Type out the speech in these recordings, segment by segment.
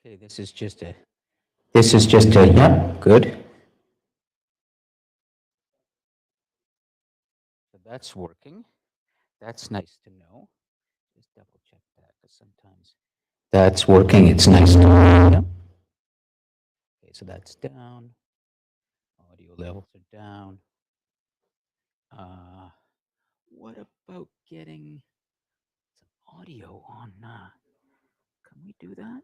Okay, yep, good. So that's working. That's nice to know. Just double check that because sometimes that's working. It's nice to know. Yep. Okay, so that's down. Audio levels are down. Uh, what about getting some audio on? Can we do that?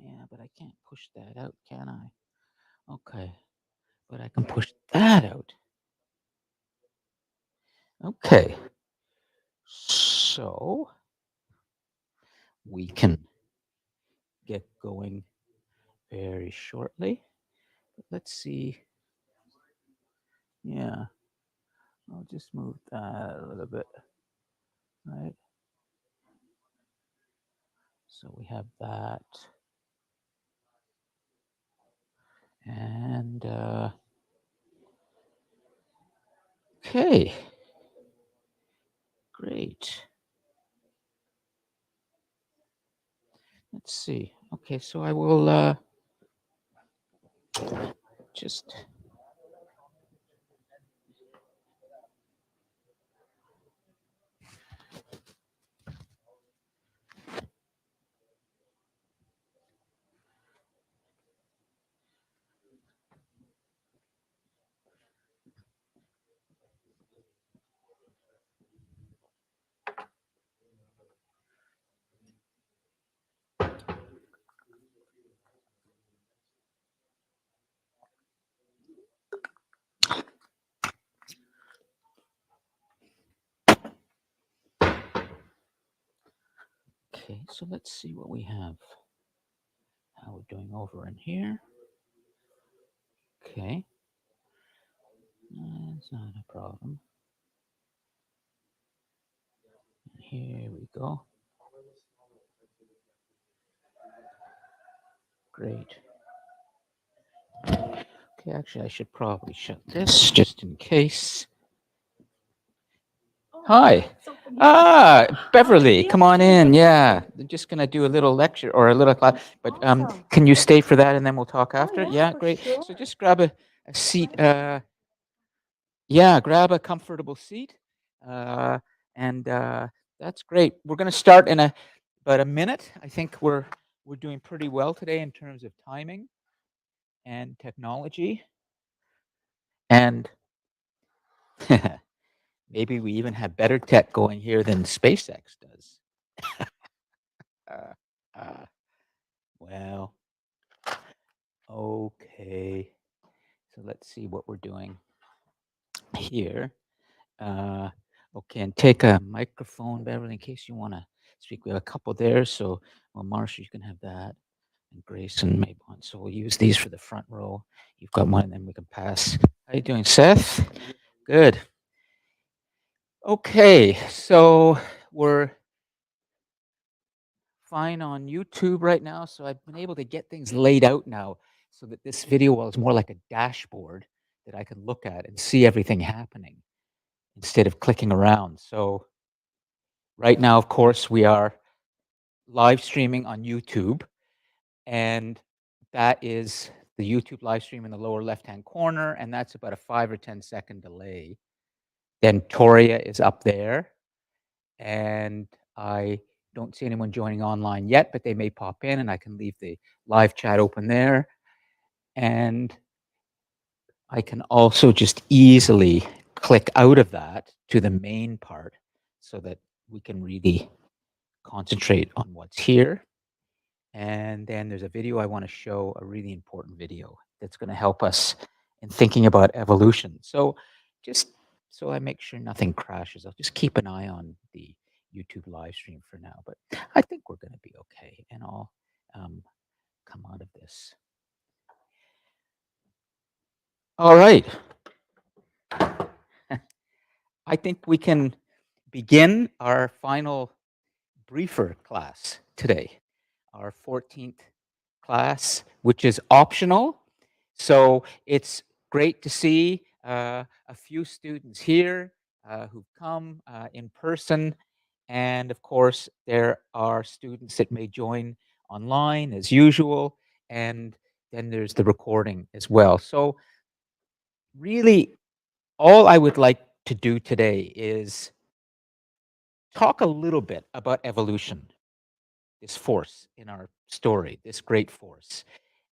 Yeah, but I can't push that out, can I? Okay, but I can push that out. Okay, so we can get going very shortly. Let's see. Yeah, I'll just move that a little bit, right? So we have that. And okay, great. Let's see. Okay, so I will just okay, so let's see what we have. How we're doing over in here. Okay. That's not a problem. Here we go. Great. Okay, actually, I should probably shut this just in case. Hi. Beverly, come on in. Yeah, I'm just gonna do a little lecture or a little class, but can you stay for that and then we'll talk after? Yeah, great. So just grab a seat. Yeah, grab a comfortable seat, and that's great. We're gonna start in about a minute. I think we're doing pretty well today in terms of timing and technology, and maybe we even have better tech going here than SpaceX does. Uh, uh, well, okay. So let's see what we're doing here. Okay, and take a microphone, Beverly, in case you want to speak. We have a couple there, so well, Marsha, you can have that, and Grace and Mabon. So we'll use these for the front row. You've got one, and then we can pass. How you doing, Seth? Good. Okay, so we're fine on YouTube right now. So I've been able to get things laid out now so that this video is more like a dashboard that I can look at and see everything happening instead of clicking around. So right now, of course, we are live streaming on YouTube, and that is the YouTube live stream in the lower left-hand corner, and that's about a 5 or 10 second delay. Then Toria is up there, and I don't see anyone joining online yet, but they may pop in, and I can leave the live chat open there. And I can also just easily click out of that to the main part so that we can really concentrate on what's here. And then there's a video I want to show, a really important video that's going to help us in thinking about evolution. So just so I make sure nothing crashes, I'll just keep an eye on the YouTube live stream for now. But I think we're going to be okay, and I'll come out of this. All right. I think we can begin our final briefer class today, our 14th class, which is optional. So it's great to see a few students here who've come in person, And of course, there are students that may join online as usual. And then there's the recording as well. So, really, all I would like to do today is talk a little bit about evolution, this force in our story, this great force.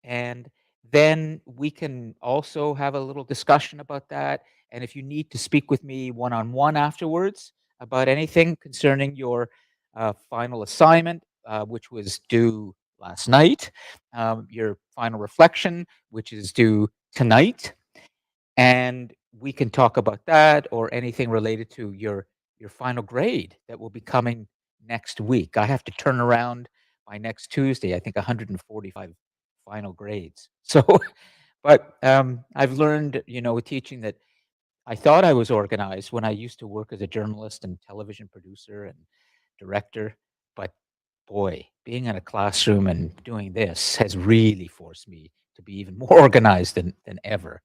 And then we can also have a little discussion about that. And if you need to speak with me one on one afterwards about anything concerning your final assignment, which was due last night, your final reflection, which is due tonight, and we can talk about that or anything related to your final grade that will be coming next week. I have to turn around by next Tuesday, I think 145 final grades. So, but I've learned, teaching that I thought I was organized when I used to work as a journalist and television producer and director. But boy, being in a classroom and doing this has really forced me to be even more organized than ever.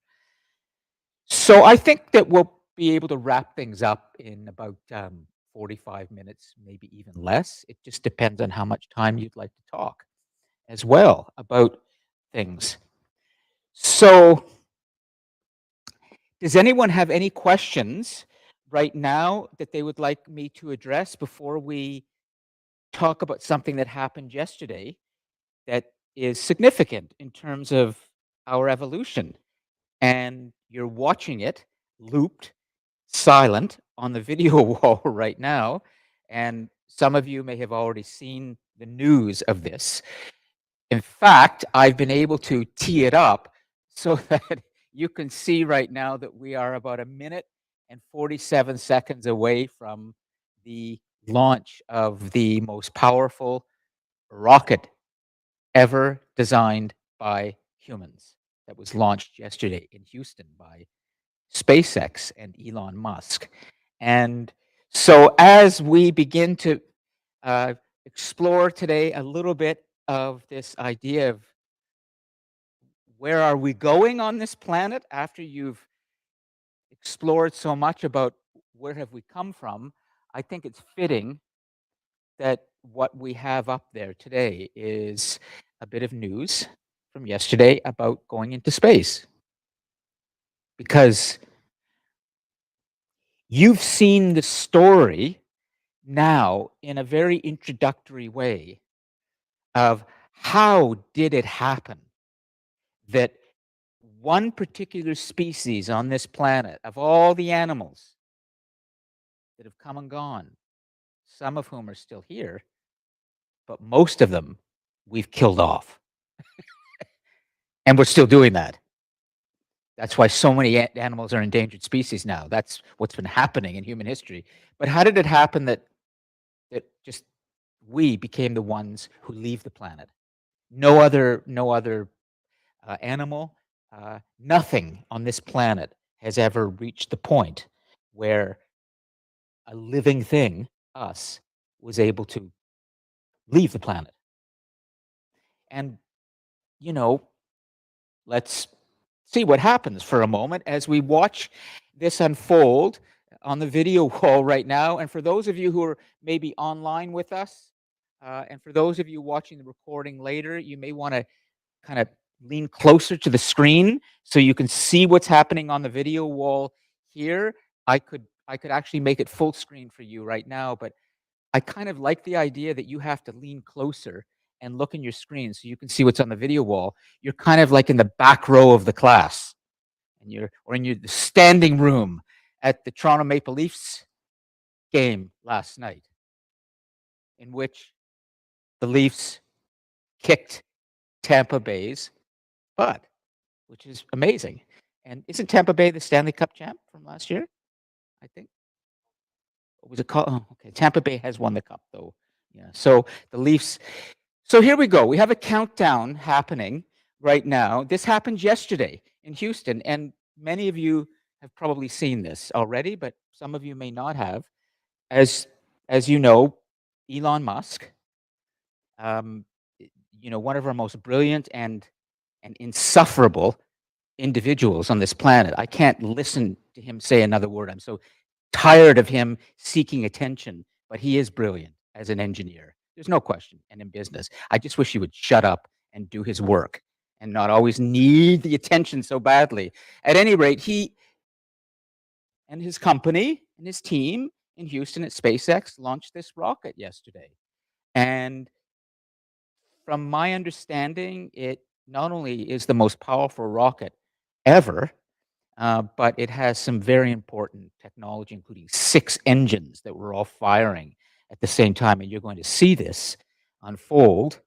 So I think that we'll be able to wrap things up in about 45 minutes, maybe even less. It just depends on how much time you'd like to talk as well about things. So, does anyone have any questions right now that they would like me to address before we talk about something that happened yesterday that is significant in terms of our evolution? And you're watching it looped silent on the video wall right now. And some of you may have already seen the news of this. In fact, I've been able to tee it up so that you can see right now that we are about a minute and 47 seconds away from the launch of the most powerful rocket ever designed by humans that was launched yesterday in Houston by SpaceX and Elon Musk. And so, as we begin to uh, explore today a little bit of this idea of where are we going on this planet after you've explored so much about where have we come from, I think it's fitting that what we have up there today is a bit of news from yesterday about going into space. Because you've seen the story now in a very introductory way of how did it happen that one particular species on this planet, of all the animals that have come and gone, some of whom are still here, but most of them we've killed off. And we're still doing that. That's why so many animals are endangered species now. That's what's been happening in human history. But how did it happen that just we became the ones who leave the planet? No other animal, nothing on this planet has ever reached the point where a living thing, us, was able to leave the planet. And, you know, let's see what happens for a moment as we watch this unfold on the video wall right now. And for those of you who are maybe online with us, and for those of you watching the recording later, you may want to kind of lean closer to the screen so you can see what's happening on the video wall here. I could actually make it full screen for you right now, but I kind of like the idea that you have to lean closer and look in your screen so you can see what's on the video wall. You're kind of like in the back row of the class, and you're or in your standing room at the Toronto Maple Leafs game last night, in which the Leafs kicked Tampa Bay's butt, which is amazing. And isn't Tampa Bay the Stanley Cup champ from last year? I think. What was it called? Oh, okay. Tampa Bay has won the cup, though. Yeah. So the Leafs. So here we go. We have a countdown happening right now. This happened yesterday in Houston, and many of you have probably seen this already, but some of you may not have. As as you know, Elon Musk, um, one of our most brilliant and insufferable individuals on this planet. I can't listen to him say another word. I'm so tired of him seeking attention but he is brilliant as an engineer. There's no question, and in business. I just wish he would shut up and do his work and not always need the attention so badly. At any rate, he and his company and his team in Houston at SpaceX launched this rocket yesterday. And from my understanding, it not only is the most powerful rocket ever, but it has some very important technology, including 6 engines that were all firing at the same time, and you're going to see this unfold.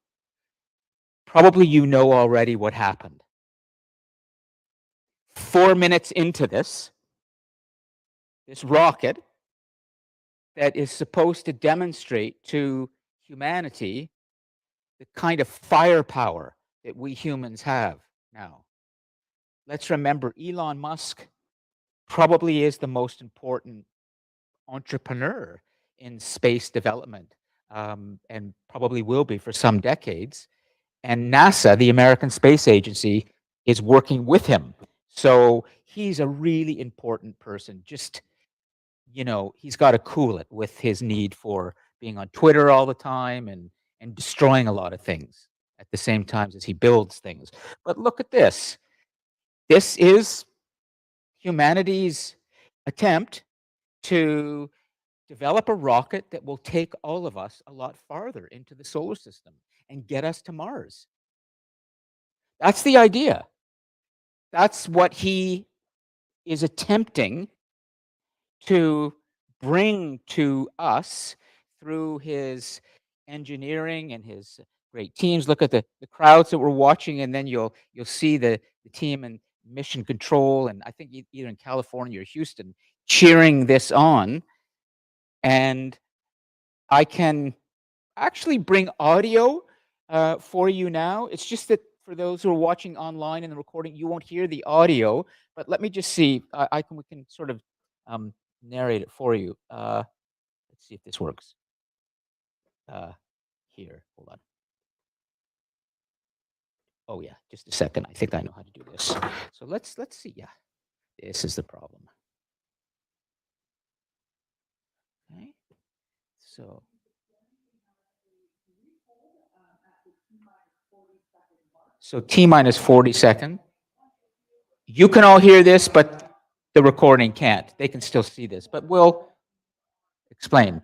Probably you know already what happened. 4 minutes into this rocket that is supposed to demonstrate to humanity the kind of firepower that we humans have now. Let's remember Elon Musk probably is the most important entrepreneur in space development, and probably will be for some decades. And NASA, the American Space Agency, is working with him. So he's a really important person. Just, he's got to cool it with his need for being on Twitter all the time and destroying a lot of things at the same time as he builds things. But look at this. This is humanity's attempt to develop a rocket that will take all of us a lot farther into the solar system and get us to Mars. That's the idea. That's what he is attempting to bring to us through his engineering and his great teams. Look at the crowds that we're watching, and then you'll see the team in mission control, and I think either in California or Houston, cheering this on. And I can actually bring audio for you now. It's just that for those who are watching online in the recording, you won't hear the audio. But let me just see. We can sort of narrate it for you. Let's see if this works. Here, hold on. Oh yeah, just a second. I think I know how to do this. So let's see. Yeah, this is the problem. Okay. So T minus 40 seconds. You can all hear this, but the recording can't. They can still see this, but we'll explain.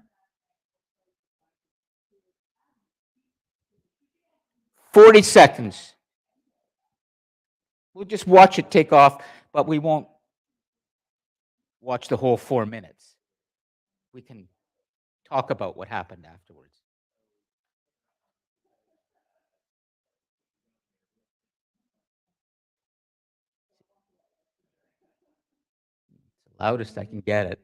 40 seconds. We'll just watch it take off, but we won't watch the whole 4 minutes. We can talk about what happened afterwards. It's the loudest I can get it.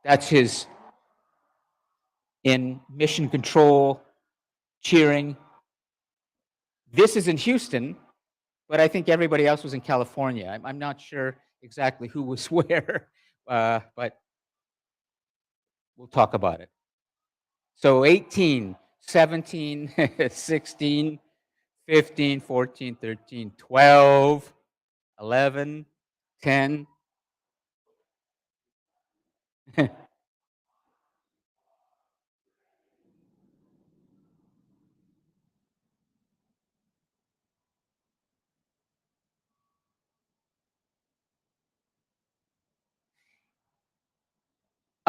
That's his in mission control cheering. This is in Houston, but I think everybody else was in California. I'm not sure exactly who was where, but we'll talk about it. So 18, 17, 16, 15, 14, 13, 12, 11, 10.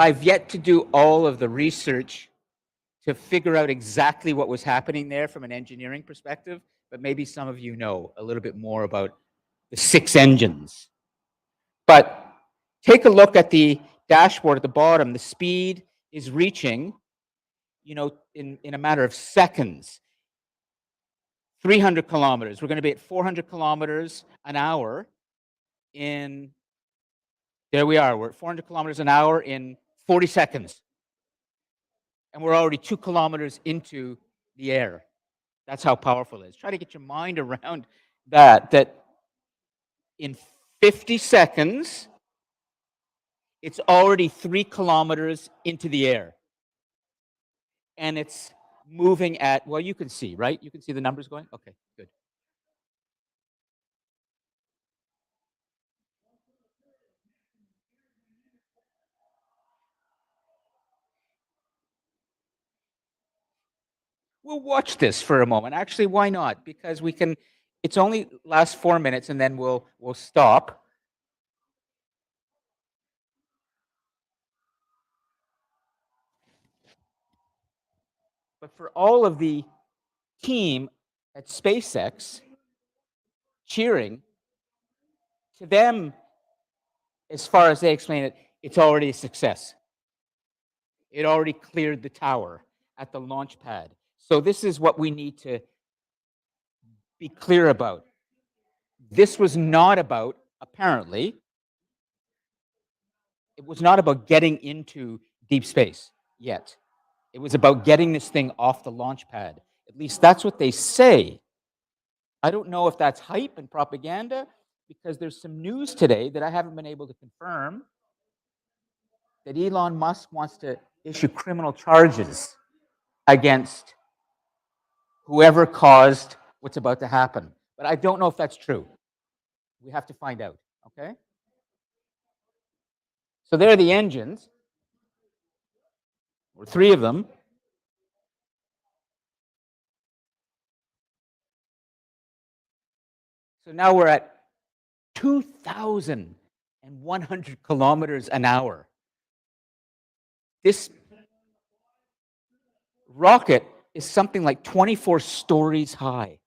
I've yet to do all of the research to figure out exactly what was happening there from an engineering perspective, but maybe some of you know a little bit more about the 6 engines. But take a look at the dashboard at the bottom. The speed is reaching, in a matter of seconds, 300 kilometers. We're going to be at 400 kilometers an hour there we are. We're at 400 kilometers an hour in 40 seconds. And we're already 2 kilometers into the air. That's how powerful it is. Try to get your mind around that in 50 seconds, it's already 3 kilometers into the air. And it's moving at, well, you can see, right? You can see the numbers going? Okay, good. we'll watch this for a moment. Actually, why not? Because we can. It's only last 4 minutes, and then we'll stop. But for all of the team at SpaceX cheering, to them, as far as they explain it, it's already a success. It already cleared the tower at the launch pad. So this is what we need to be clear about. This was not about, apparently, it was not about getting into deep space yet. It was about getting this thing off the launch pad. At least that's what they say. I don't know if that's hype and propaganda, because there's some news today that I haven't been able to confirm that Elon Musk wants to issue criminal charges against whoever caused what's about to happen. But I don't know if that's true. We have to find out, okay? So there are the engines, or 3 of them. So now we're at 2,100 kilometers an hour. This rocket is something like 24 stories high.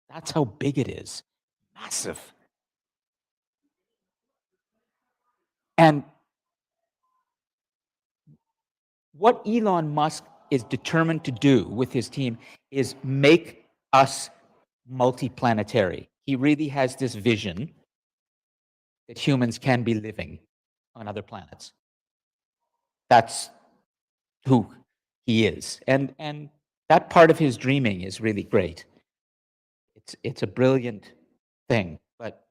That's how big it is. Massive. And what Elon Musk is determined to do with his team is make us multiplanetary. He really has this vision that humans can be living on other planets. That's who he is. And that part of his dreaming is really great. It's a brilliant thing. But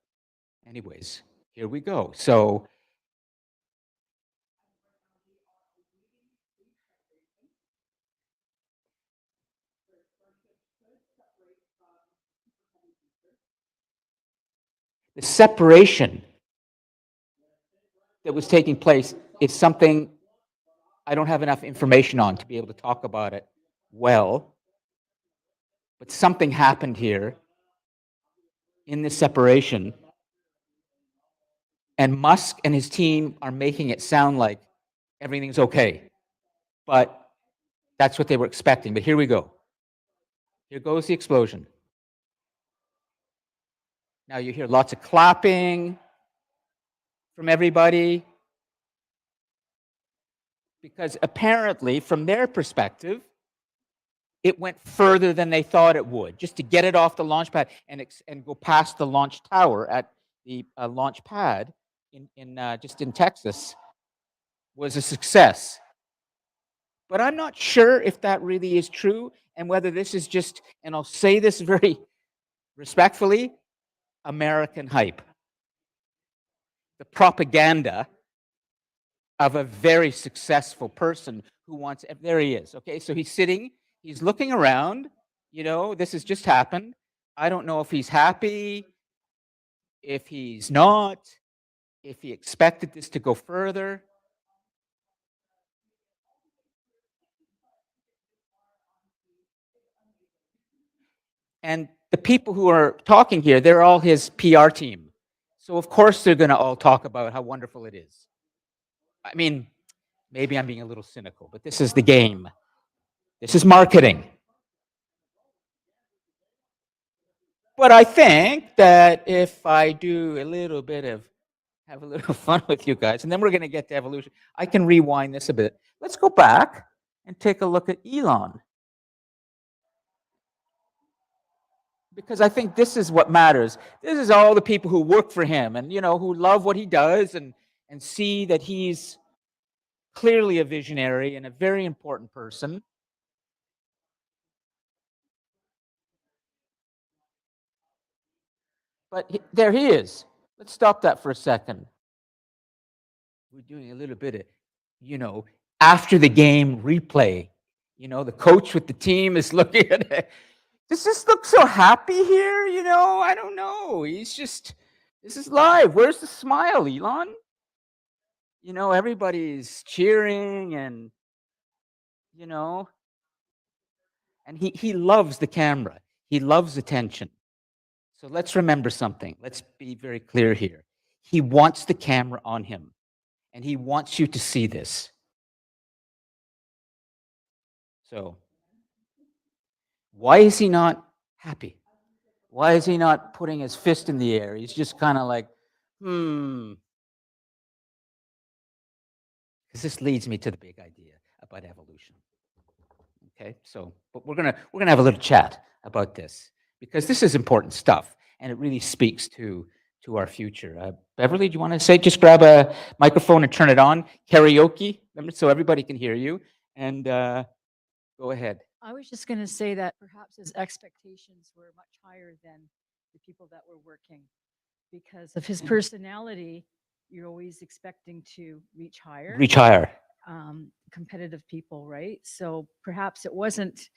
anyways, here we go. So the separation that was taking place is something I don't have enough information on to be able to talk about it well. But something happened here in this separation, and Musk and his team are making it sound like everything's okay. But that's what they were expecting. But here we go. Here goes the explosion. Now you hear lots of clapping from everybody, because apparently, from their perspective, it went further than they thought it would. Just to get it off the launch pad and go past the launch tower at the launch pad just in Texas was a success. But I'm not sure if that really is true, and whether this is just, and I'll say this very respectfully, American hype. The propaganda of a very successful person who wants, there he is, okay? So he's sitting, he's looking around, this has just happened. I don't know if he's happy, if he's not, if he expected this to go further. And the people who are talking here, they're all his PR team. So of course they're going to all talk about how wonderful it is. I mean, maybe I'm being a little cynical, but this is the game. This is marketing. But I think that if I do have a little fun with you guys, and then we're going to get to evolution, I can rewind this a bit. Let's go back and take a look at Elon. Because I think this is what matters. This is all the people who work for him and, who love what he does and see that he's clearly a visionary and a very important person. But there he is. Let's stop that for a second. We're doing a little bit of, after the game replay. The coach with the team is looking at it. Does this look so happy here? I don't know. This is live. Where's the smile, Elon? Everybody's cheering and And he loves the camera. He loves attention. So let's remember something. Let's be very clear here. He wants the camera on him, and he wants you to see this. So why is he not happy? Why is he not putting his fist in the air? He's just kind of like, Because this leads me to the big idea about evolution. Okay, so but we're gonna have a little chat about this because this is important stuff, and it really speaks to our future. Beverly, do you want to say? Just grab a microphone and turn it on. Karaoke, remember, so everybody can hear you. And go ahead. I was just going to say that perhaps his expectations were much higher than the people that were working because of his personality. You're always expecting to reach higher. Reach higher. Competitive people, right? So perhaps it wasn't.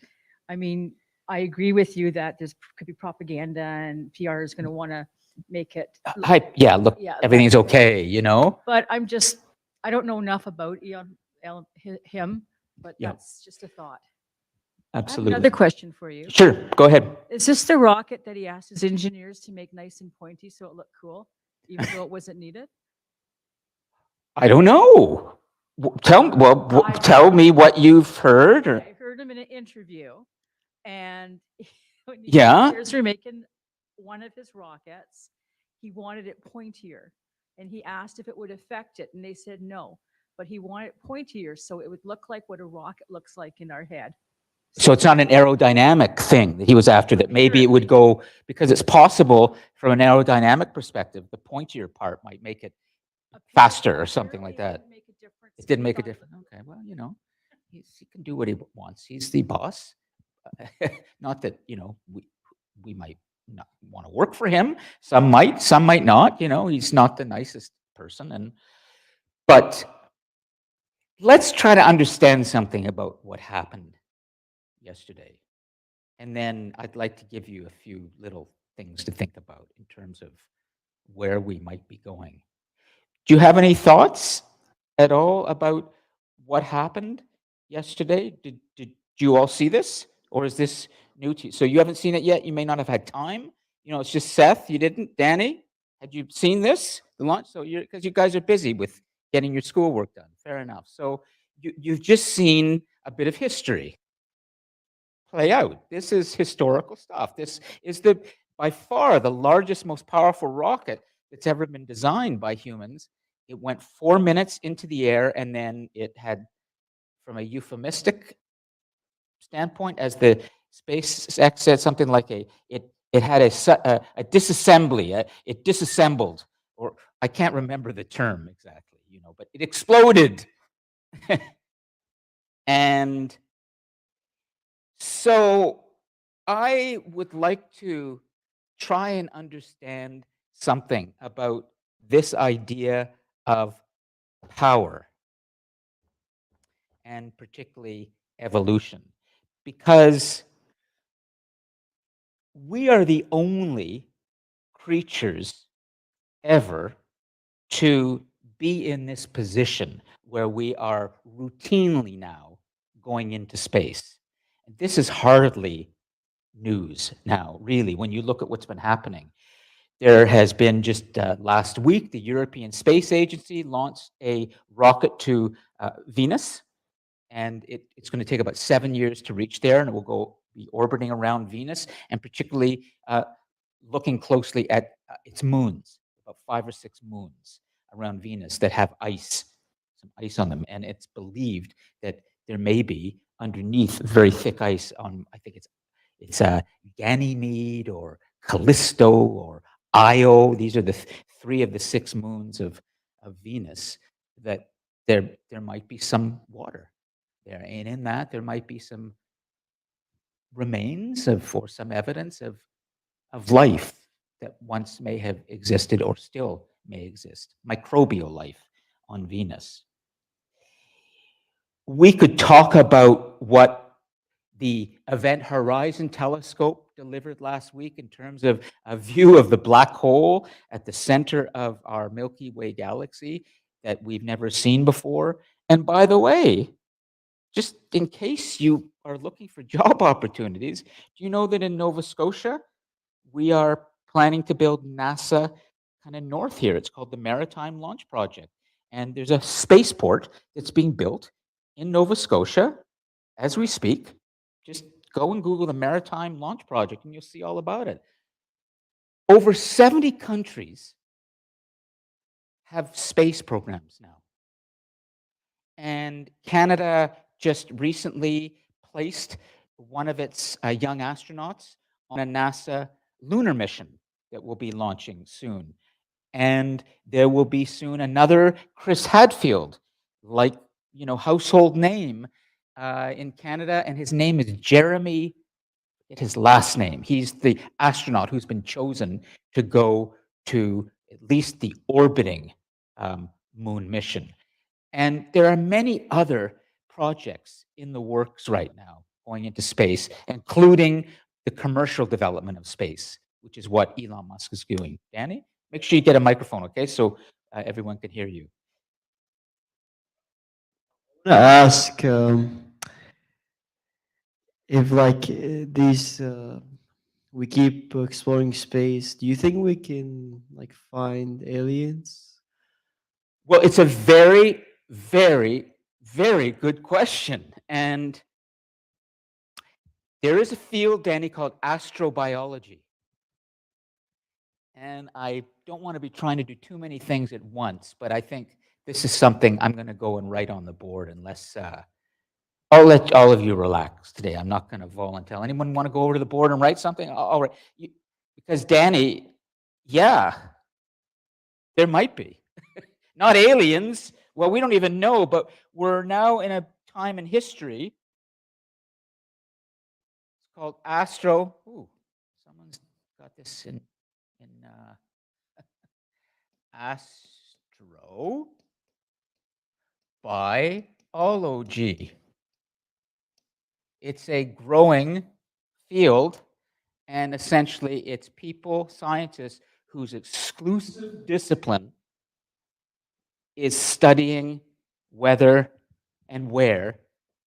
I mean, I agree with you that there's could be propaganda and PR is going to want to make it Hype. Yeah, look, everything's okay, But I don't know enough about him, but that's just a thought. Absolutely. Another question for you. Sure, go ahead. Is this the rocket that he asked his engineers to make nice and pointy so it looked cool, even though it wasn't needed? I don't know. Tell me what you've heard. Or... I heard him in an interview, and when the Yeah, engineers were making one of his rockets, he wanted it pointier, and he asked if it would affect it, and they said no. But he wanted it pointier so it would look like what a rocket looks like in our head. so it's not an aerodynamic thing that he was after, that maybe it would go, because it's possible from an aerodynamic perspective, the pointier part might make it faster or something like that. It didn't make a difference. Okay, well, he can do what he wants. He's the boss. Not that, we might not want to work for him. Some might not. He's not the nicest person. But let's try to understand something about what happened yesterday. And then I'd like to give you a few little things to think about in terms of where we might be going. Do you have any thoughts at all about what happened yesterday? Did you all see this? Or is this new to you? So you haven't seen it yet? You may not have had time. It's just Seth. You didn't? Danny, had you seen this, the launch? So because you guys are busy with getting your schoolwork done. Fair enough. So you've just seen a bit of history play out. This is historical stuff. This is by far the largest, most powerful rocket that's ever been designed by humans. It went 4 minutes into the air, and then it had, from a euphemistic standpoint, as the SpaceX said, something like it had a disassembly. It disassembled, or I can't remember the term exactly, but it exploded. And so I would like to try and understand something about this idea of power, and particularly evolution, because we are the only creatures ever to be in this position where we are routinely now going into space. And this is hardly news now, really, when you look at what's been happening. There has been just last week, the European Space Agency launched a rocket to Venus, and it's going to take about 7 years to reach there, and it will be orbiting around Venus, and particularly looking closely at its moons, about 5 or 6 moons around Venus that have some ice on them, and it's believed that there may be underneath very thick ice on, I think it's Ganymede or Callisto or Io. These are the 3 of the 6 moons of Venus, that there might be some water there, and in that there might be some remains or some evidence of life that once may have existed or still may exist, microbial life on Venus. We could talk about what the Event Horizon Telescope delivered last week in terms of a view of the black hole at the center of our Milky Way galaxy that we've never seen before. And by the way, just in case you are looking for job opportunities, do you know that in Nova Scotia, we are planning to build NASA kind of north here? It's called the Maritime Launch Project. And there's a spaceport that's being built in Nova Scotia as we speak. Just go and Google the Maritime Launch Project and you'll see all about it. Over 70 countries have space programs now. And Canada just recently placed one of its young astronauts on a NASA lunar mission that will be launching soon. And there will be soon another Chris Hadfield, like, household name in Canada. And his name is Jeremy, his last name. He's the astronaut who's been chosen to go to at least the orbiting moon mission. And there are many other projects in the works right now going into space, including the commercial development of space, which is what Elon Musk is doing. Danny, make sure you get a microphone, okay, so everyone can hear you. I want to ask if, like, we keep exploring space. Do you think we can, like, find aliens? Well, it's a very, very, very good question. And there is a field, Danny, called astrobiology. And I don't want to be trying to do too many things at once, but I think this is something I'm going to go and write on the board unless I'll let all of you relax today. I'm not going to volunteer. Anyone want to go over to the board and write something? All right. Because Danny, yeah, there might be. Not aliens. Well, we don't even know, but we're now in a time in history. It's called astro. Ooh, someone's got this in astrobiology. It's a growing field, and essentially it's people, scientists, whose exclusive discipline is studying whether and where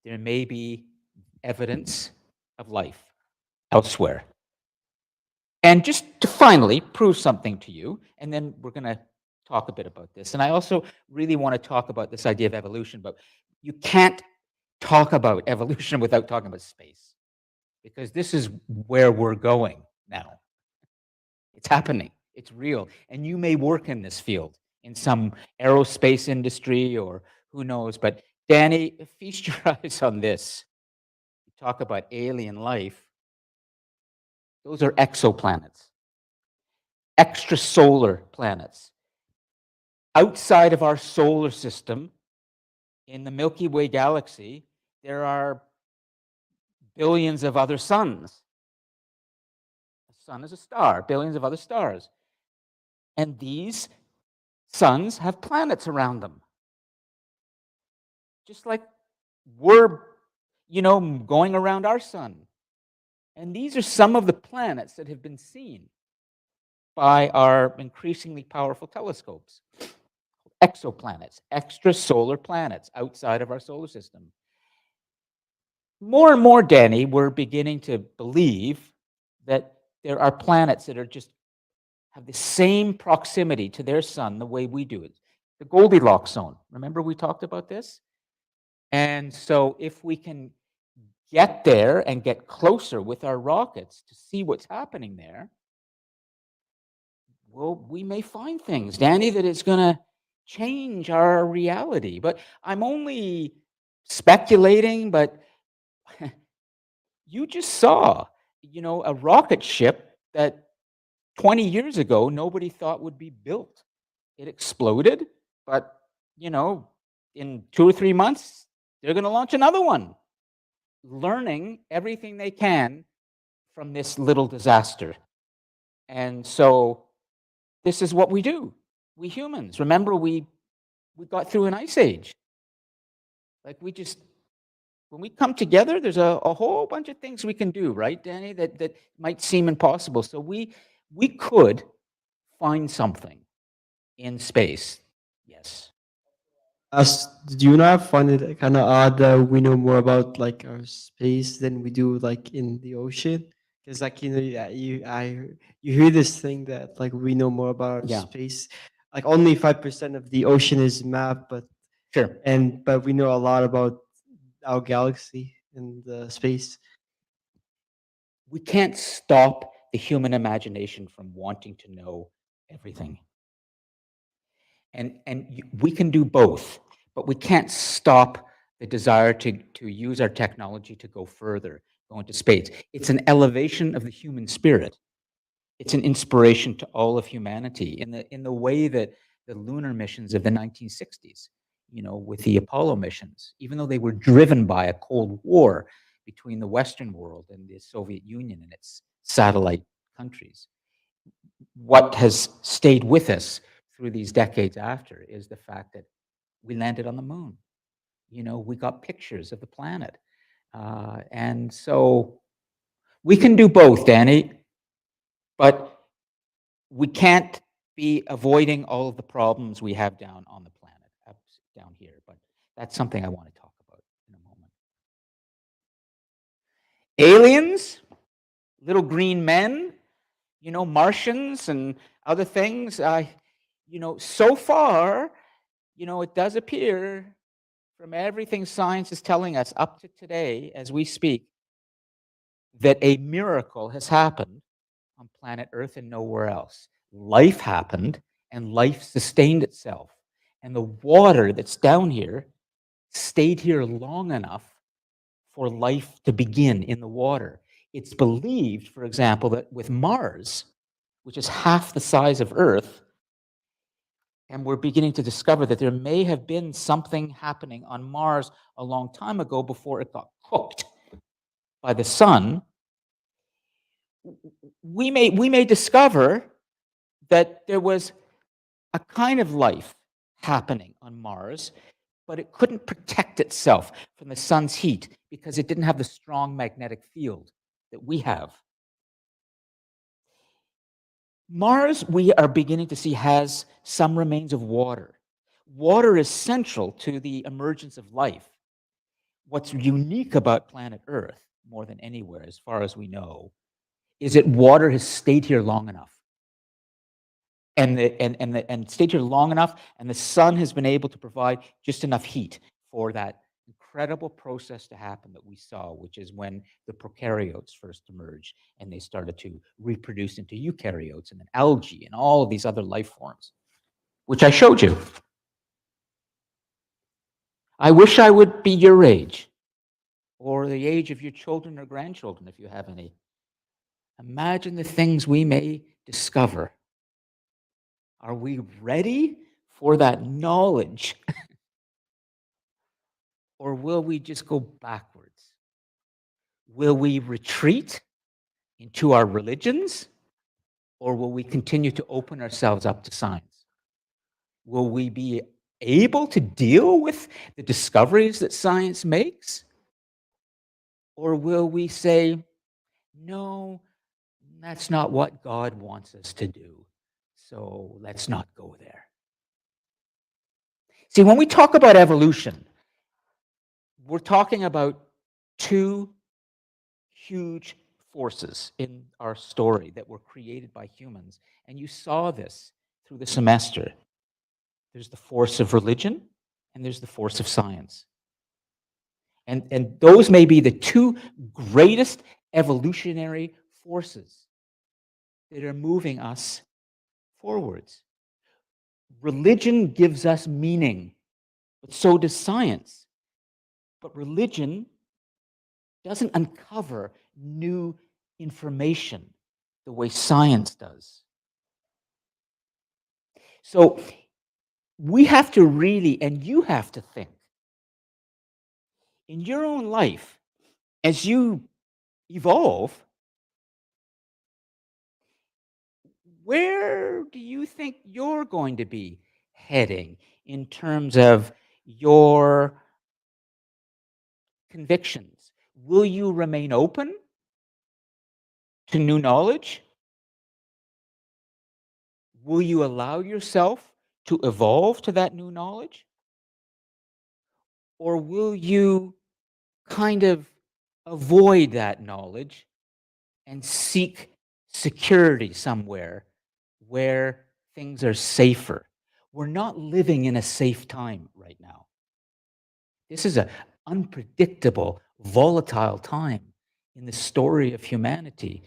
there may be evidence of life elsewhere. And just to finally prove something to you, and then we're going to talk a bit about this. And I also really want to talk about this idea of evolution, but you can't talk about evolution without talking about space, because this is where we're going now. It's happening. It's real. And you may work in this field, in some aerospace industry or who knows. But Danny, feast your eyes on this. You talk about alien life. Those are exoplanets, extrasolar planets. Outside of our solar system, in the Milky Way galaxy, there are billions of other suns. A sun is a star, billions of other stars. And these suns have planets around them. Just like we're, going around our sun. And these are some of the planets that have been seen by our increasingly powerful telescopes. Exoplanets, extrasolar planets outside of our solar system. More and more, Danny, we're beginning to believe that there are planets that are just have the same proximity to their sun the way we do it. The Goldilocks zone. Remember we talked about this? And so if we can get there and get closer with our rockets to see what's happening there, well, we may find things, Danny, that is going to change our reality. But I'm only speculating, but you just saw, a rocket ship that 20 years ago nobody thought would be built. It exploded, but, in 2 or 3 months, they're going to launch another one, learning everything they can from this little disaster. And so this is what we do, we humans. Remember, we got through an ice age. Like when we come together, there's a whole bunch of things we can do, right, Danny, that might seem impossible. So we could find something in space. Yes. As do you not find it kind of odd that we know more about like our space than we do like in the ocean? Because like yeah, you hear this thing that like we know more about our Yeah, space. Like only 5% of the ocean is mapped, sure. but we know a lot about our galaxy and the space. We can't stop the human imagination from wanting to know everything. And we can do both, but we can't stop the desire to use our technology to go further, go into space. It's an elevation of the human spirit. It's an inspiration to all of humanity in the way that the lunar missions of the 1960s, with the Apollo missions, even though they were driven by a Cold War between the Western world and the Soviet Union and its satellite countries, what has stayed with us through these decades after is the fact that we landed on the moon. We got pictures of the planet. And so we can do both, Danny, but we can't be avoiding all of the problems we have down on the planet, down here. But that's something I want to talk about in a moment. Aliens, little green men, Martians and other things. So far, it does appear from everything science is telling us up to today as we speak that a miracle has happened on planet Earth and nowhere else. Life happened and life sustained itself. And the water that's down here stayed here long enough for life to begin in the water. It's believed, for example, that with Mars, which is half the size of Earth, and we're beginning to discover that there may have been something happening on Mars a long time ago before it got cooked by the sun. We may discover that there was a kind of life happening on Mars, but it couldn't protect itself from the sun's heat because it didn't have the strong magnetic field that we have. Mars, we are beginning to see, has some remains of water. Water is central to the emergence of life. What's unique about planet Earth, more than anywhere, as far as we know, is that water has stayed here long enough. And stayed here long enough, and the sun has been able to provide just enough heat for that incredible process to happen that we saw, which is when the prokaryotes first emerged and they started to reproduce into eukaryotes and then algae and all of these other life forms, which I showed you. I wish I would be your age or the age of your children or grandchildren if you have any. Imagine the things we may discover. Are we ready for that knowledge? Or will we just go backwards? Will we retreat into our religions? Or will we continue to open ourselves up to science? Will we be able to deal with the discoveries that science makes? Or will we say, no, that's not what God wants us to do, so let's not go there? See, when we talk about evolution, we're talking about two huge forces in our story that were created by humans. And you saw this through the semester. There's the force of religion and there's the force of science. And those may be the two greatest evolutionary forces that are moving us forwards. Religion gives us meaning, but so does science. But religion doesn't uncover new information the way science does. So we have to really, and you have to think, in your own life, as you evolve, where do you think you're going to be heading in terms of your convictions? Will you remain open to new knowledge? Will you allow yourself to evolve to that new knowledge? Or will you kind of avoid that knowledge and seek security somewhere where things are safer? We're not living in a safe time right now. This is an unpredictable, volatile time in the story of humanity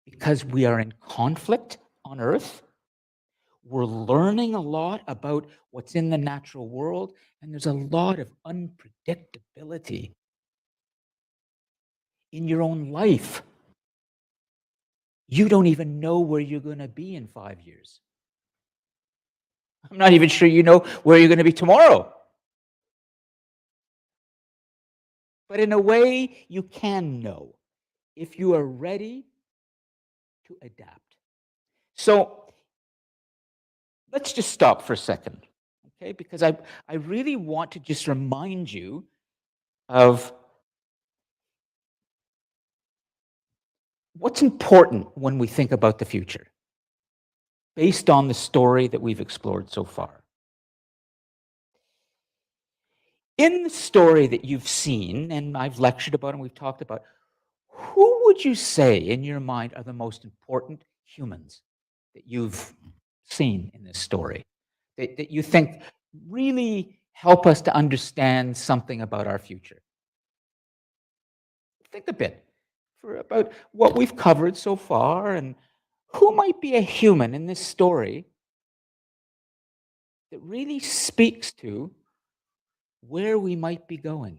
because we are in conflict on Earth. We're learning a lot about what's in the natural world, and there's a lot of unpredictability in your own life. You don't even know where you're going to be in 5 years. I'm not even sure you know where you're going to be tomorrow. But in a way, you can know if you are ready to adapt. So let's just stop for a second, okay? Because I really want to just remind you of what's important when we think about the future based on the story that we've explored so far. In the story that you've seen, and I've lectured about and we've talked about, who would you say in your mind are the most important humans that you've seen in this story? That you think really help us to understand something about our future? Think a bit about what we've covered so far and who might be a human in this story that really speaks to where we might be going.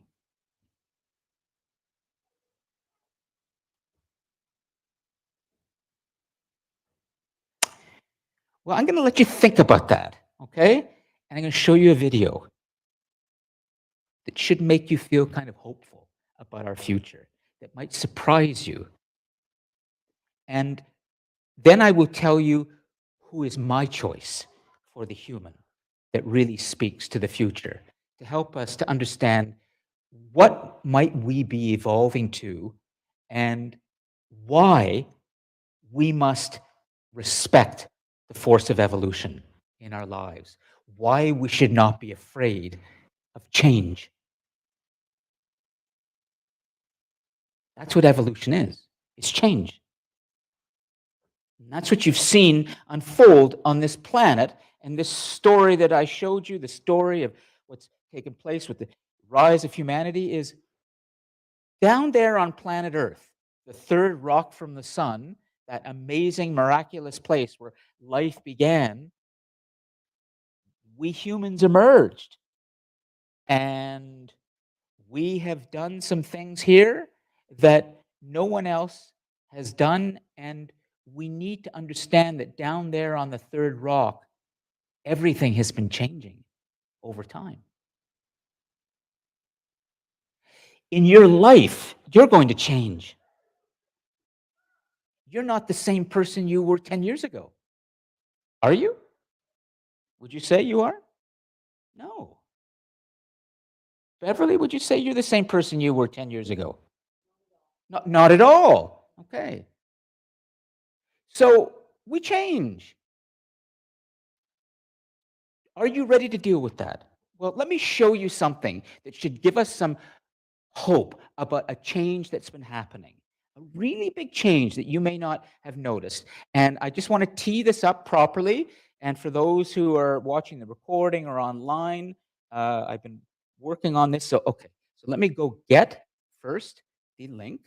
Well, I'm going to let you think about that, okay? And I'm going to show you a video that should make you feel kind of hopeful about our future, that might surprise you. And then I will tell you who is my choice for the human that really speaks to the future to help us to understand what might we be evolving to and why we must respect the force of evolution in our lives, why we should not be afraid of change. That's what evolution is. It's change. And that's what you've seen unfold on this planet. And this story that I showed you, the story of what's taken place with the rise of humanity, is down there on planet Earth, the third rock from the sun, that amazing, miraculous place where life began. We humans emerged. And we have done some things here that no one else has done. And we need to understand that down there on the third rock, everything has been changing over time. In your life, you're going to change. You're not the same person you were 10 years ago. Are you? Would you say you are? No. Beverly, would you say you're the same person you were 10 years ago? Not at all. Okay. So we change. Are you ready to deal with that? Well, let me show you something that should give us some hope about a change that's been happening. A really big change that you may not have noticed. And I just want to tee this up properly. And for those who are watching the recording or online, I've been working on this. So, okay. So let me go get first the link,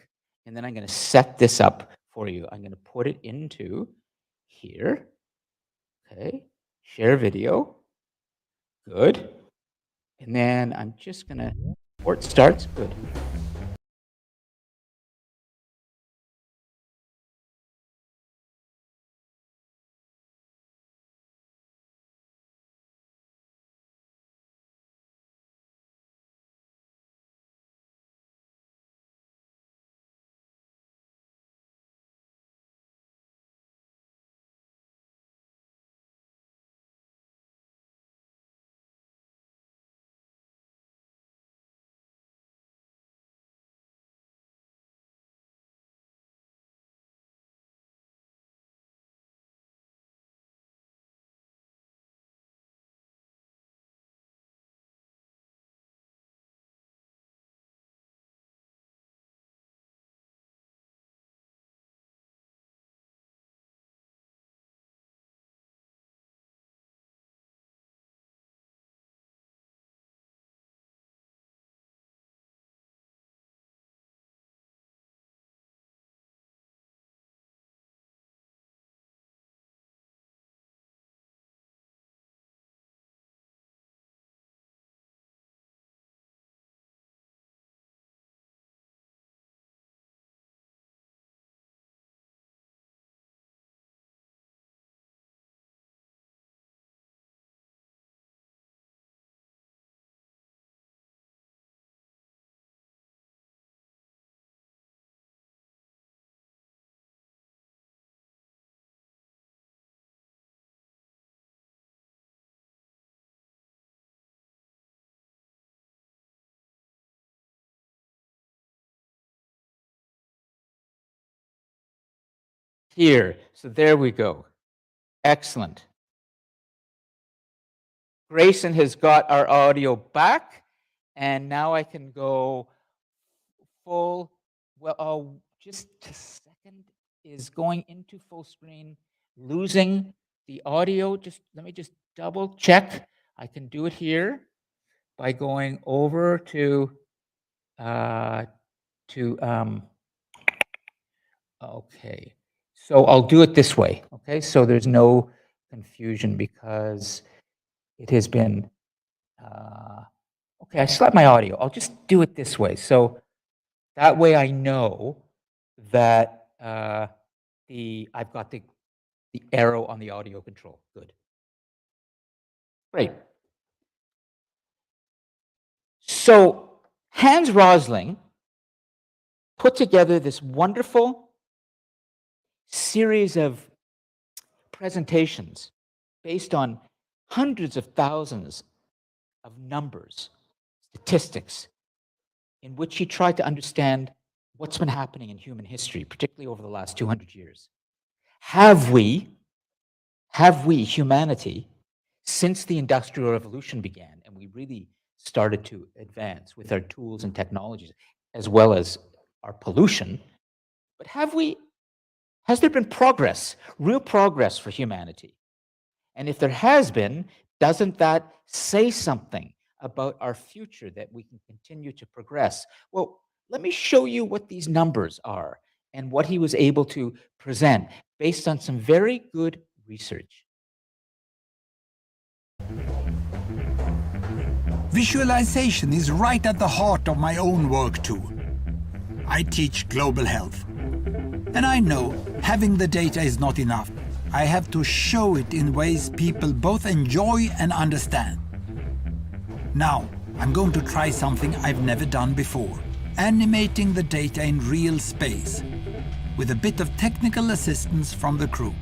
and then I'm going to set this up for you. I'm going to put it into here. Okay. Share video. Good. And then I'm just going to, before it starts, good. Here. So there we go. Excellent. Grayson has got our audio back, and now I can go full. Well, just a second, is going into full screen, losing the audio. Just let me just double check. I can do it here by going over to okay. So I'll do it this way. Okay, so there's no confusion because it has been okay. I still have my audio. I'll just do it this way. So that way I know that I've got the arrow on the audio control. Good. Great. So Hans Rosling put together this wonderful series of presentations based on hundreds of thousands of numbers, statistics, in which he tried to understand what's been happening in human history, particularly over the last 200 years. Have we, humanity, since the Industrial Revolution began, and we really started to advance with our tools and technologies, as well as our pollution, but has there been progress, real progress for humanity? And if there has been, doesn't that say something about our future, that we can continue to progress? Well, let me show you what these numbers are and what he was able to present based on some very good research. Visualization is right at the heart of my own work too. I teach global health. And I know having the data is not enough. I have to show it in ways people both enjoy and understand. Now, I'm going to try something I've never done before. Animating the data in real space, with a bit of technical assistance from the crew.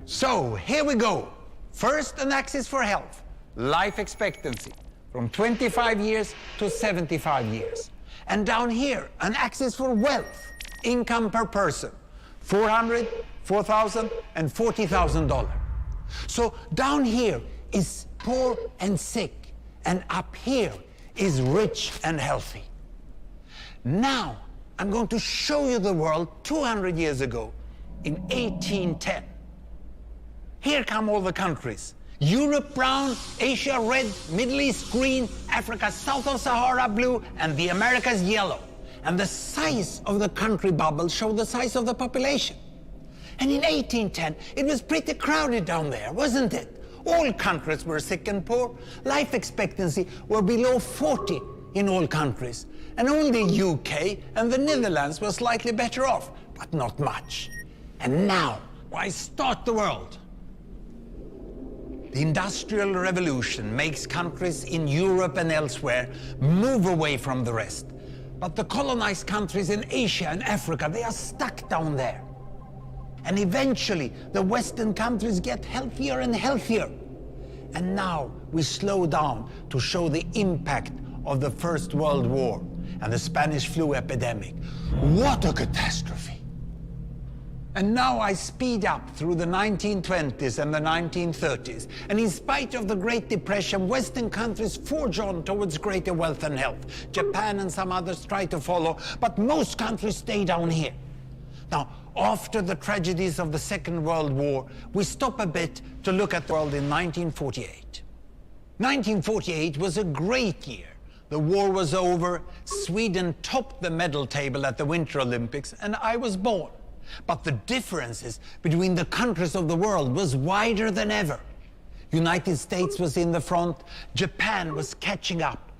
So, here we go. First, an axis for health, life expectancy, from 25 years to 75 years. And down here, an axis for wealth, income per person, $400,000, $4,000, and $40,000. So down here is poor and sick, and up here is rich and healthy. Now, I'm going to show you the world 200 years ago, in 1810. Here come all the countries. Europe brown, Asia red, Middle East green, Africa south of Sahara blue, and the Americas yellow. And the size of the country bubbles show the size of the population. And in 1810, it was pretty crowded down there, wasn't it? All countries were sick and poor. Life expectancy were below 40 in all countries. And only UK and the Netherlands were slightly better off, but not much. And now, why start the world? The Industrial Revolution makes countries in Europe and elsewhere move away from the rest. But the colonized countries in Asia and Africa, they are stuck down there. And eventually, the Western countries get healthier and healthier. And now we slow down to show the impact of the First World War and the Spanish flu epidemic. What a catastrophe! And now I speed up through the 1920s and the 1930s. And in spite of the Great Depression, Western countries forge on towards greater wealth and health. Japan and some others try to follow, but most countries stay down here. Now, after the tragedies of the Second World War, we stop a bit to look at the world in 1948. 1948 was a great year. The war was over, Sweden topped the medal table at the Winter Olympics, and I was born. But the differences between the countries of the world was wider than ever. United States was in the front, Japan was catching up.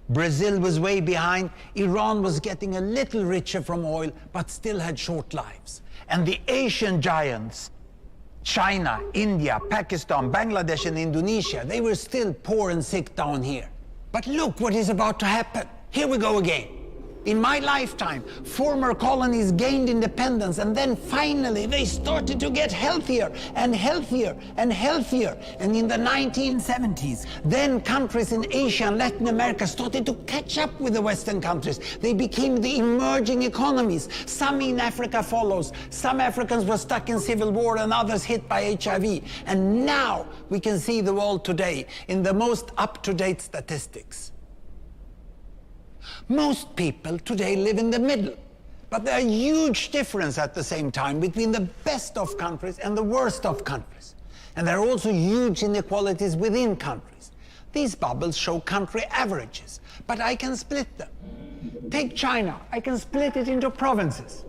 Brazil was way behind, Iran was getting a little richer from oil, but still had short lives. And the Asian giants, China, India, Pakistan, Bangladesh, and Indonesia, they were still poor and sick down here. But look what is about to happen. Here we go again. In my lifetime, former colonies gained independence, and then finally they started to get healthier and healthier and healthier. And in the 1970s, then countries in Asia and Latin America started to catch up with the Western countries. They became the emerging economies. Some in Africa follows. Some Africans were stuck in civil war and others hit by HIV. And now we can see the world today in the most up-to-date statistics. Most people today live in the middle, but there are huge differences at the same time between the best of countries and the worst of countries. And there are also huge inequalities within countries. These bubbles show country averages, but I can split them. Take China, I can split it into provinces.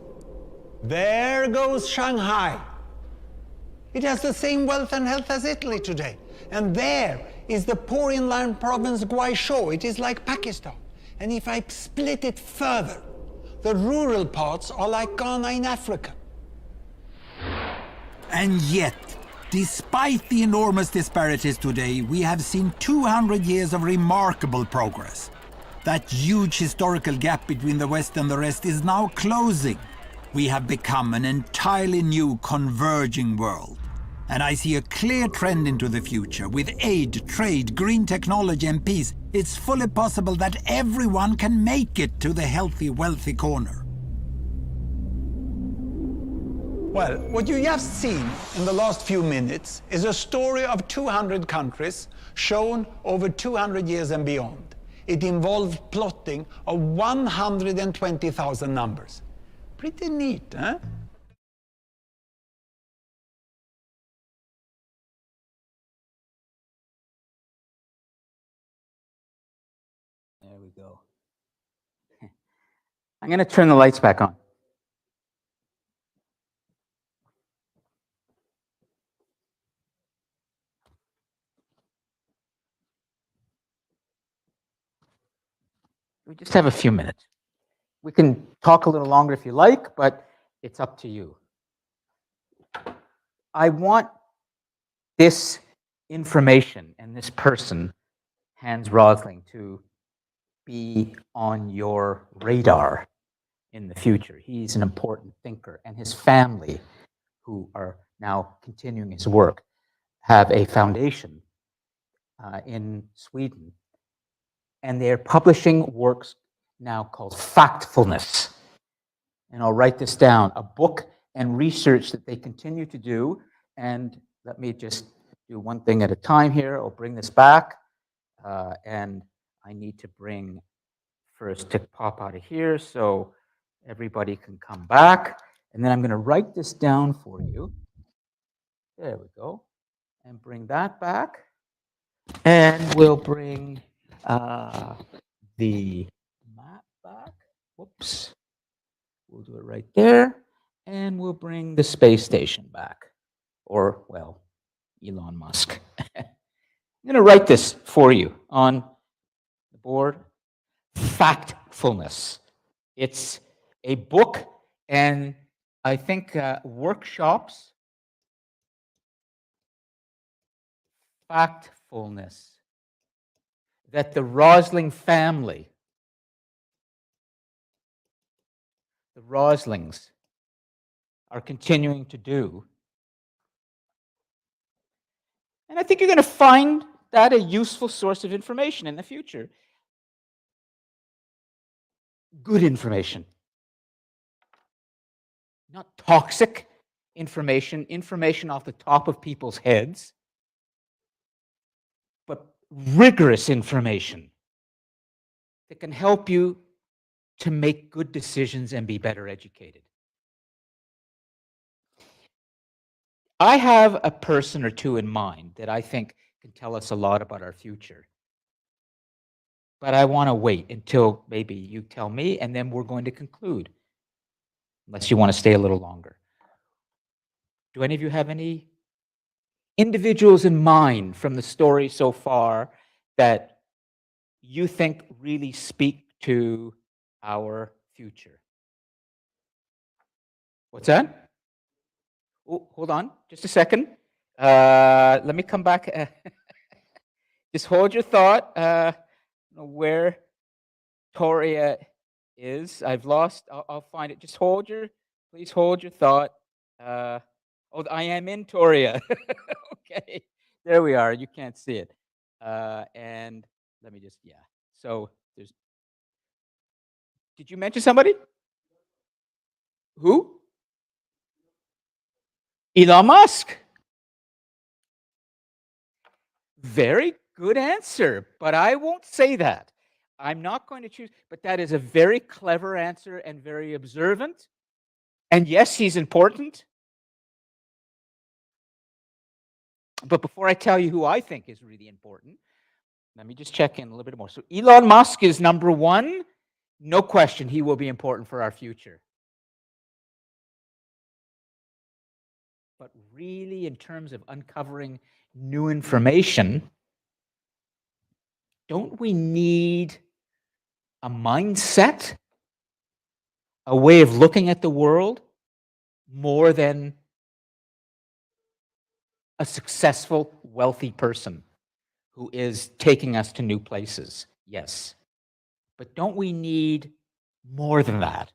There goes Shanghai. It has the same wealth and health as Italy today. And there is the poor inland province Guizhou. It is like Pakistan. And if I split it further, the rural parts are like Ghana in Africa. And yet, despite the enormous disparities today, we have seen 200 years of remarkable progress. That huge historical gap between the West and the rest is now closing. We have become an entirely new converging world. And I see a clear trend into the future. With aid, trade, green technology and peace, it's fully possible that everyone can make it to the healthy, wealthy corner. Well, what you just seen in the last few minutes is a story of 200 countries shown over 200 years and beyond. It involved plotting of 120,000 numbers. Pretty neat, huh? There we go. I'm going to turn the lights back on. We just have a few minutes. We can talk a little longer if you like, but it's up to you. I want this information and this person, Hans Rosling, to be on your radar in the future. He's an important thinker, and his family, who are now continuing his work, have a foundation in Sweden, and they're publishing works now called Factfulness. And I'll write this down, a book and research that they continue to do. And let me just do one thing at a time here. I'll bring this back. And I need to bring first to pop out of here so everybody can come back. And then I'm going to write this down for you. There we go. And bring that back. And we'll bring the map back. Whoops. We'll do it right there. And we'll bring the space station back. Or, well, Elon Musk. I'm going to write this for you on the board. Factfulness. It's a book and I think workshops. Factfulness. That the Rosling family, the Roslings, are continuing to do. And I think you're going to find that a useful source of information in the future. Good information. Not toxic information, information off the top of people's heads, but rigorous information that can help you to make good decisions and be better educated. I have a person or two in mind that I think can tell us a lot about our future. But I want to wait until maybe you tell me, and then we're going to conclude, unless you want to stay a little longer. Do any of you have any individuals in mind from the story so far that you think really speak to our future? What's that? Oh, hold on, just a second. Let me come back. Just hold your thought. Where Toria is, I've lost, I'll find it. Just please hold your thought. Oh, I am in Toria. Okay, there we are. You can't see it. And let me just, yeah. So there's, did you mention somebody? Who? Elon Musk. Very good answer, but I won't say that. I'm not going to choose, but that is a very clever answer and very observant. And yes, he's important. But before I tell you who I think is really important, let me just check in a little bit more. So Elon Musk is number one. No question, he will be important for our future. But really, in terms of uncovering new information, don't we need a mindset, a way of looking at the world more than a successful, wealthy person who is taking us to new places? Yes. But don't we need more than that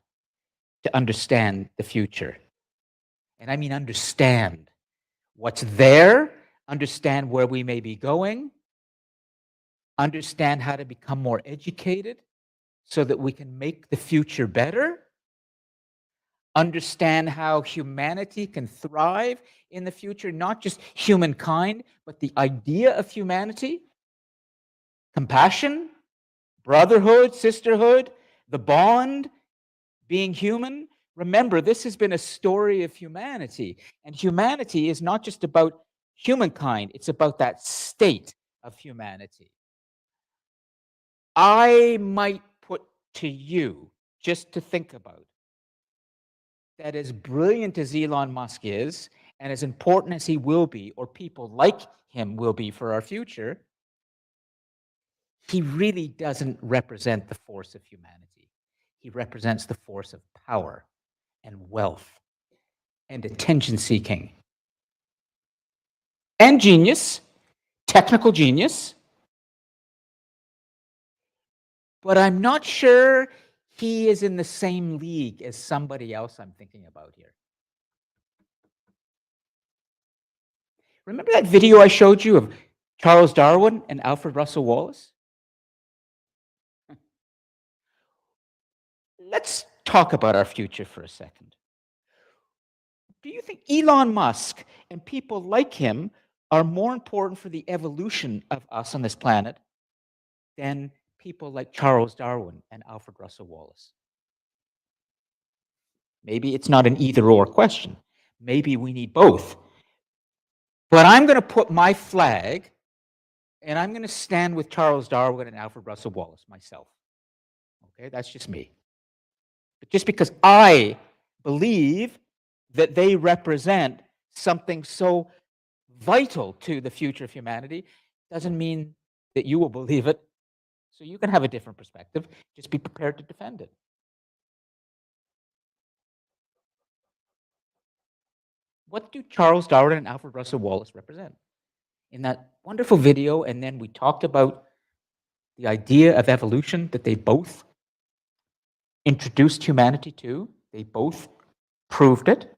to understand the future? And I mean understand what's there, understand where we may be going, understand how to become more educated so that we can make the future better, understand how humanity can thrive in the future, not just humankind, but the idea of humanity, compassion, brotherhood, sisterhood, the bond, being human. Remember, this has been a story of humanity, and humanity is not just about humankind, it's about that state of humanity. I might put to you, just to think about, that as brilliant as Elon Musk is, and as important as he will be, or people like him will be for our future, he really doesn't represent the force of humanity. He represents the force of power and wealth and attention-seeking and genius, technical genius. But I'm not sure he is in the same league as somebody else I'm thinking about here. Remember that video I showed you of Charles Darwin and Alfred Russel Wallace? Let's talk about our future for a second. Do you think Elon Musk and people like him are more important for the evolution of us on this planet than people like Charles Darwin and Alfred Russel Wallace? Maybe it's not an either-or question. Maybe we need both. But I'm going to put my flag, and I'm going to stand with Charles Darwin and Alfred Russel Wallace myself. Okay, that's just me. But just because I believe that they represent something so vital to the future of humanity doesn't mean that you will believe it. So you can have a different perspective. Just be prepared to defend it. What do Charles Darwin and Alfred Russel Wallace represent? In that wonderful video, and then we talked about the idea of evolution that they both introduced humanity to. They both proved it.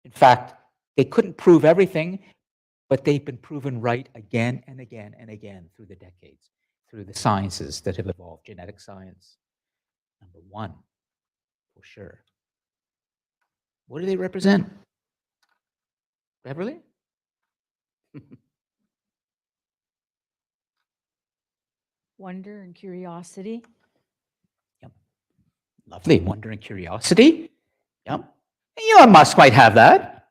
In fact, they couldn't prove everything, but they've been proven right again and again and again through the decades, through the sciences that have evolved. Genetic science, number one, for sure. What do they represent? Beverly? Wonder and curiosity. Yep. Lovely. Wonder and curiosity. Yep. Elon Musk might have that.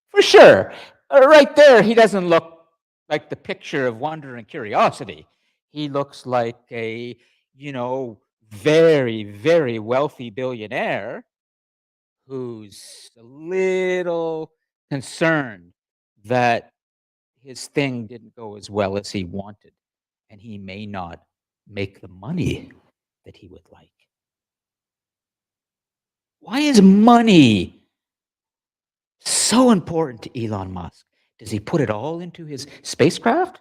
For sure. Right there, he doesn't look like the picture of wonder and curiosity. He looks like a, very, very wealthy billionaire who's a little concerned that his thing didn't go as well as he wanted, and he may not make the money that he would like. Why is money so important to Elon Musk? Does he put it all into his spacecraft,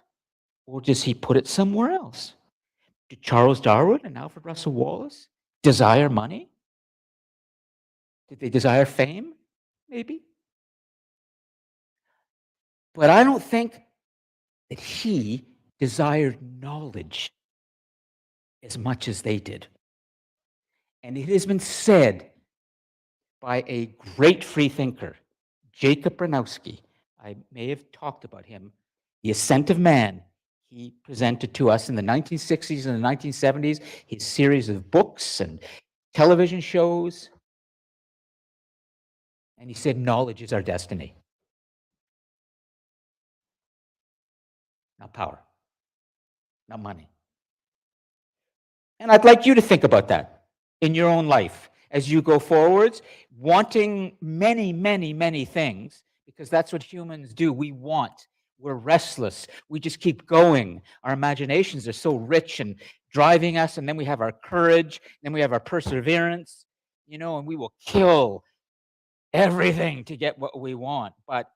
or does he put it somewhere else? Do Charles Darwin and Alfred Russel Wallace desire money? Did they desire fame? Maybe. But I don't think that he desired knowledge as much as they did. And it has been said by a great free thinker, Jacob Bronowski. I may have talked about him. The Ascent of Man, he presented to us in the 1960s and the 1970s, his series of books and television shows. And he said, knowledge is our destiny. Not power, not money. And I'd like you to think about that in your own life as you go forwards, wanting many, many, many things, because that's what humans do. We want. We're restless. We just keep going. Our imaginations are so rich and driving us, and then we have our courage, then we have our perseverance, and we will kill everything to get what we want. But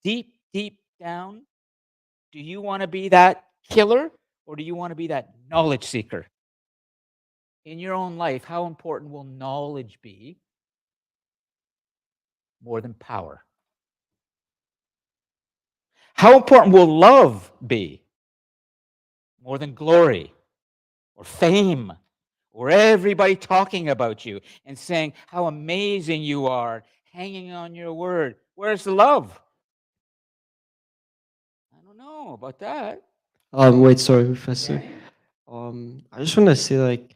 deep, deep down, do you want to be that killer, or do you want to be that knowledge seeker? In your own life, how important will knowledge be more than power? How important will love be more than glory or fame or everybody talking about you and saying how amazing you are, hanging on your word? Where's the love? I don't know about that. Wait, sorry, Professor. I just want to say, like,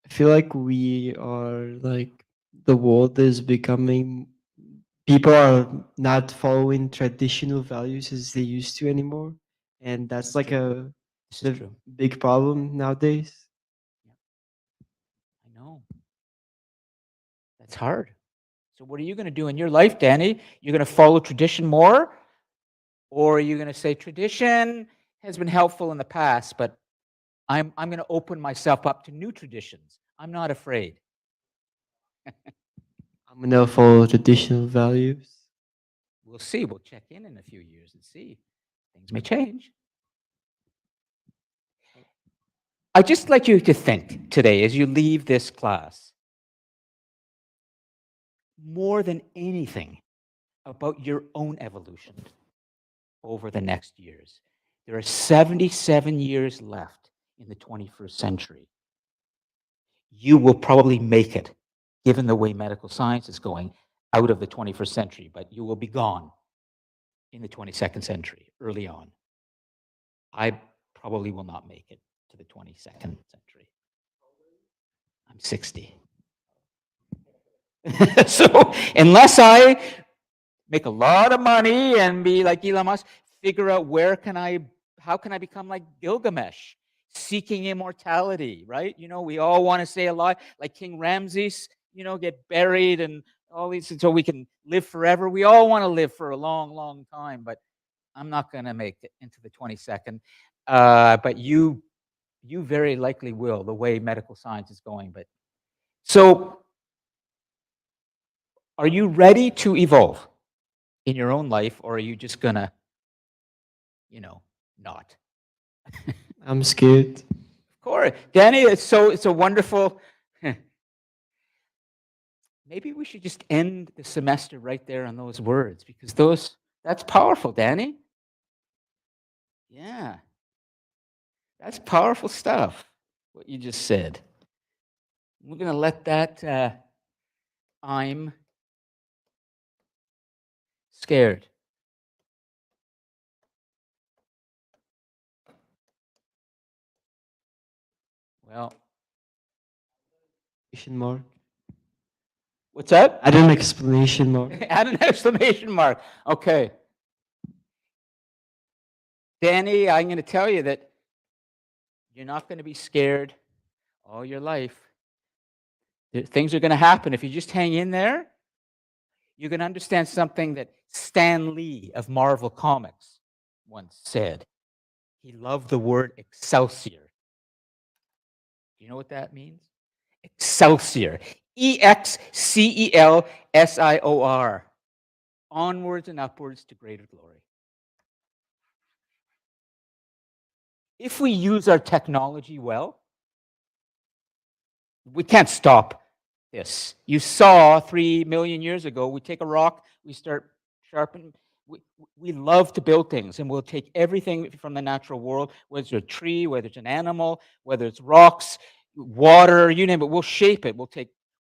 I feel like we are like the world is becoming. People are not following traditional values as they used to anymore, and that's like a This the is true. big problem nowadays. I know. That's hard. So what are you going to do in your life, Danny? You're going to follow tradition more? Or are you going to say tradition has been helpful in the past, but I'm going to open myself up to new traditions. I'm not afraid. I'm gonna follow traditional values. We'll see. We'll check in a few years and see. Things may change. I'd just like you to think today as you leave this class, more than anything, about your own evolution over the next years. There are 77 years left in the 21st century. You will probably make it, given the way medical science is going, out of the 21st century, but you will be gone in the 22nd century, early on. I probably will not make it to the 22nd century. I'm 60. So unless I make a lot of money and be like Elon Musk, figure out how can I become like Gilgamesh, seeking immortality, right? We all want to say a lot, like King Ramses, get buried and all these, so we can live forever. We all want to live for a long, long time, but I'm not going to make it into the 22nd. But you very likely will, the way medical science is going. But so, are you ready to evolve in your own life, or are you just gonna, not? I'm scared. Of course, Danny. It's a wonderful. Maybe we should just end the semester right there on those words, because that's powerful, Danny. Yeah, that's powerful stuff. What you just said. We're gonna let that. I'm scared. Well, Exclamation mark. what's that? Add an exclamation mark. Add an exclamation mark. Okay. Danny, I'm going to tell you that you're not going to be scared all your life. Things are going to happen. If you just hang in there, you're going to understand something that Stan Lee of Marvel Comics once said. He loved the word Excelsior. Do you know what that means? Excelsior. EXCELSIOR. Onwards and upwards to greater glory. If we use our technology well, We can't stop this. You saw 3 million years ago, we take a rock, we start sharpening. We love to build things, and we'll take everything from the natural world, whether it's a tree, whether it's an animal, whether it's rocks, water, you name it, we'll shape it. We'll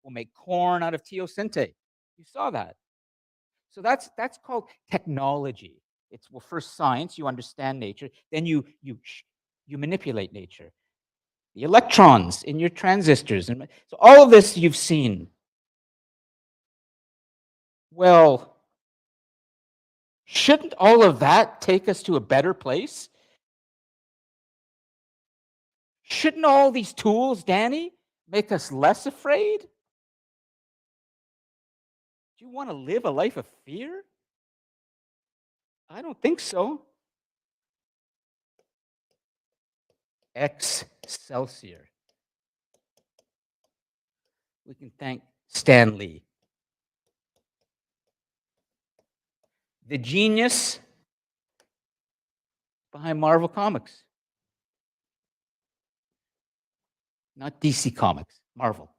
make corn out of teosinte. You saw that. So that's called technology. It's, well, first science, you understand nature, then you manipulate nature. The electrons in your transistors, and so all of this you've seen. Well, shouldn't all of that take us to a better place? Shouldn't all these tools, Danny, make us less afraid? Do you want to live a life of fear? I don't think so. Excelsior. We can thank Stan Lee. The genius behind Marvel Comics. Not DC Comics, Marvel.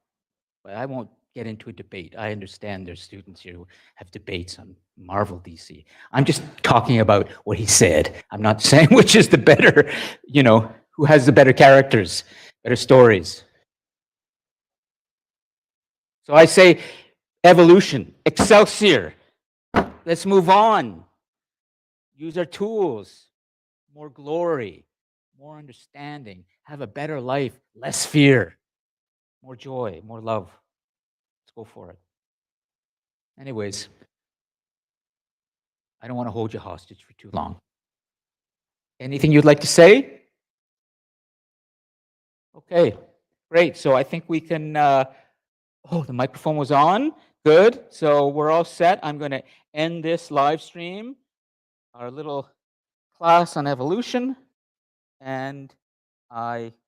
But I won't get into a debate. I understand there's students here who have debates on Marvel, DC. I'm just talking about what he said. I'm not saying which is the better, who has the better characters, better stories. So I say evolution, Excelsior. Let's move on. Use our tools. More glory, more understanding, have a better life, less fear, more joy, more love. Let's go for it. Anyways, I don't want to hold you hostage for too long. Anything you'd like to say? Okay, great. So I think we can, the microphone was on. Good. So we're all set. I'm going to end this live stream, our little class on evolution, and I